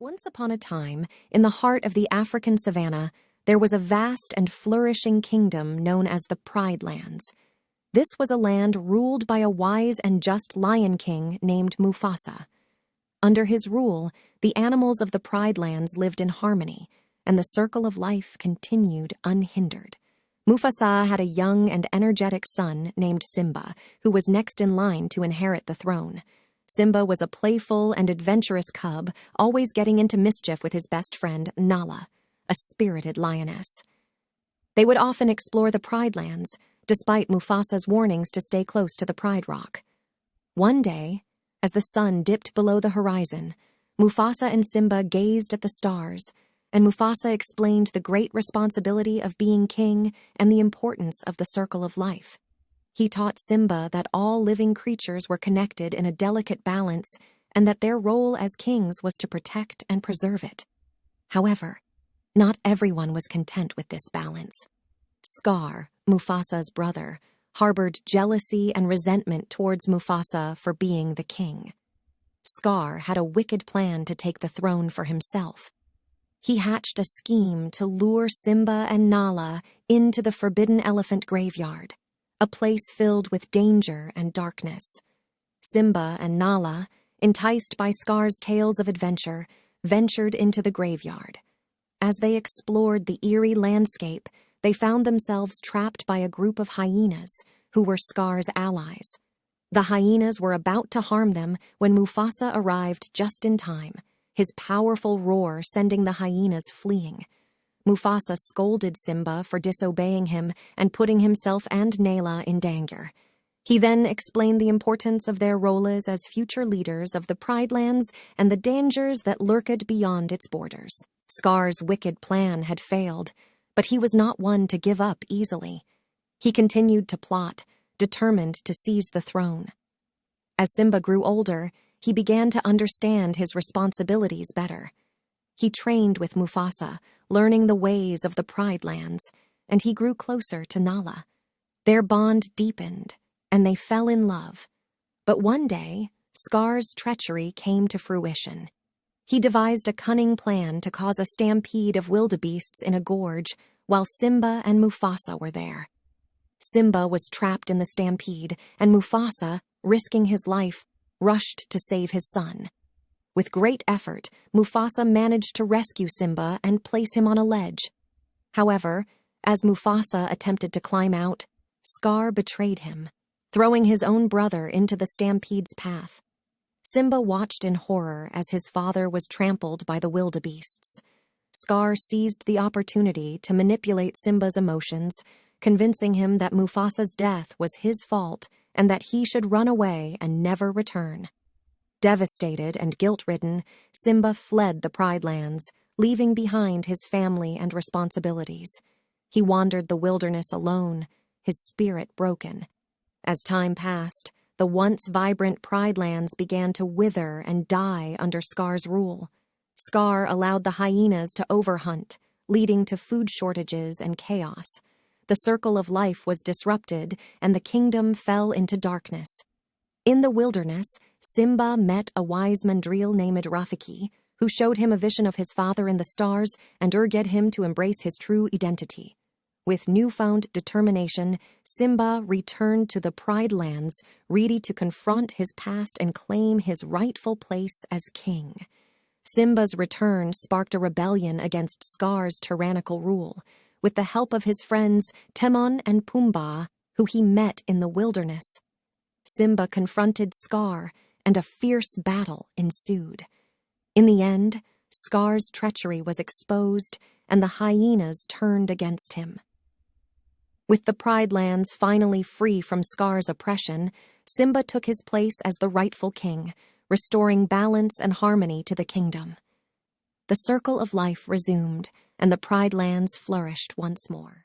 Once upon a time, in the heart of the African savanna, there was a vast and flourishing kingdom known as the Pride Lands. This was a land ruled by a wise and just lion king named Mufasa. Under his rule, the animals of the Pride Lands lived in harmony, and the circle of life continued unhindered. Mufasa had a young and energetic son named Simba, who was next in line to inherit the throne. Simba was a playful and adventurous cub, always getting into mischief with his best friend, Nala, a spirited lioness. They would often explore the Pride Lands, despite Mufasa's warnings to stay close to the Pride Rock. One day, as the sun dipped below the horizon, Mufasa and Simba gazed at the stars, and Mufasa explained the great responsibility of being king and the importance of the circle of life. He taught Simba that all living creatures were connected in a delicate balance and that their role as kings was to protect and preserve it. However, not everyone was content with this balance. Scar, Mufasa's brother, harbored jealousy and resentment towards Mufasa for being the king. Scar had a wicked plan to take the throne for himself. He hatched a scheme to lure Simba and Nala into the Forbidden Elephant Graveyard, a place filled with danger and darkness. Simba and Nala, enticed by Scar's tales of adventure, ventured into the graveyard. As they explored the eerie landscape, they found themselves trapped by a group of hyenas who were Scar's allies. The hyenas were about to harm them when Mufasa arrived just in time, his powerful roar sending the hyenas fleeing. Mufasa scolded Simba for disobeying him and putting himself and Nala in danger. He then explained the importance of their roles as future leaders of the Pride Lands and the dangers that lurked beyond its borders. Scar's wicked plan had failed, but he was not one to give up easily. He continued to plot, determined to seize the throne. As Simba grew older, he began to understand his responsibilities better. He trained with Mufasa, learning the ways of the Pride Lands, and he grew closer to Nala. Their bond deepened, and they fell in love. But one day, Scar's treachery came to fruition. He devised a cunning plan to cause a stampede of wildebeests in a gorge while Simba and Mufasa were there. Simba was trapped in the stampede, and Mufasa, risking his life, rushed to save his son. With great effort, Mufasa managed to rescue Simba and place him on a ledge. However, as Mufasa attempted to climb out, Scar betrayed him, throwing his own brother into the stampede's path. Simba watched in horror as his father was trampled by the wildebeests. Scar seized the opportunity to manipulate Simba's emotions, convincing him that Mufasa's death was his fault and that he should run away and never return. Devastated and guilt-ridden, Simba fled the Pride Lands, leaving behind his family and responsibilities. He wandered the wilderness alone, his spirit broken. As time passed, the once vibrant Pride Lands began to wither and die under Scar's rule. Scar allowed the hyenas to overhunt, leading to food shortages and chaos. The circle of life was disrupted, and the kingdom fell into darkness. In the wilderness, Simba met a wise mandrill named Rafiki, who showed him a vision of his father in the stars and urged him to embrace his true identity. With newfound determination, Simba returned to the Pride Lands, ready to confront his past and claim his rightful place as king. Simba's return sparked a rebellion against Scar's tyrannical rule. With the help of his friends Timon and Pumbaa, who he met in the wilderness, Simba confronted Scar, and a fierce battle ensued. In the end, Scar's treachery was exposed, and the hyenas turned against him. With the Pride Lands finally free from Scar's oppression, Simba took his place as the rightful king, restoring balance and harmony to the kingdom. The circle of life resumed, and the Pride Lands flourished once more.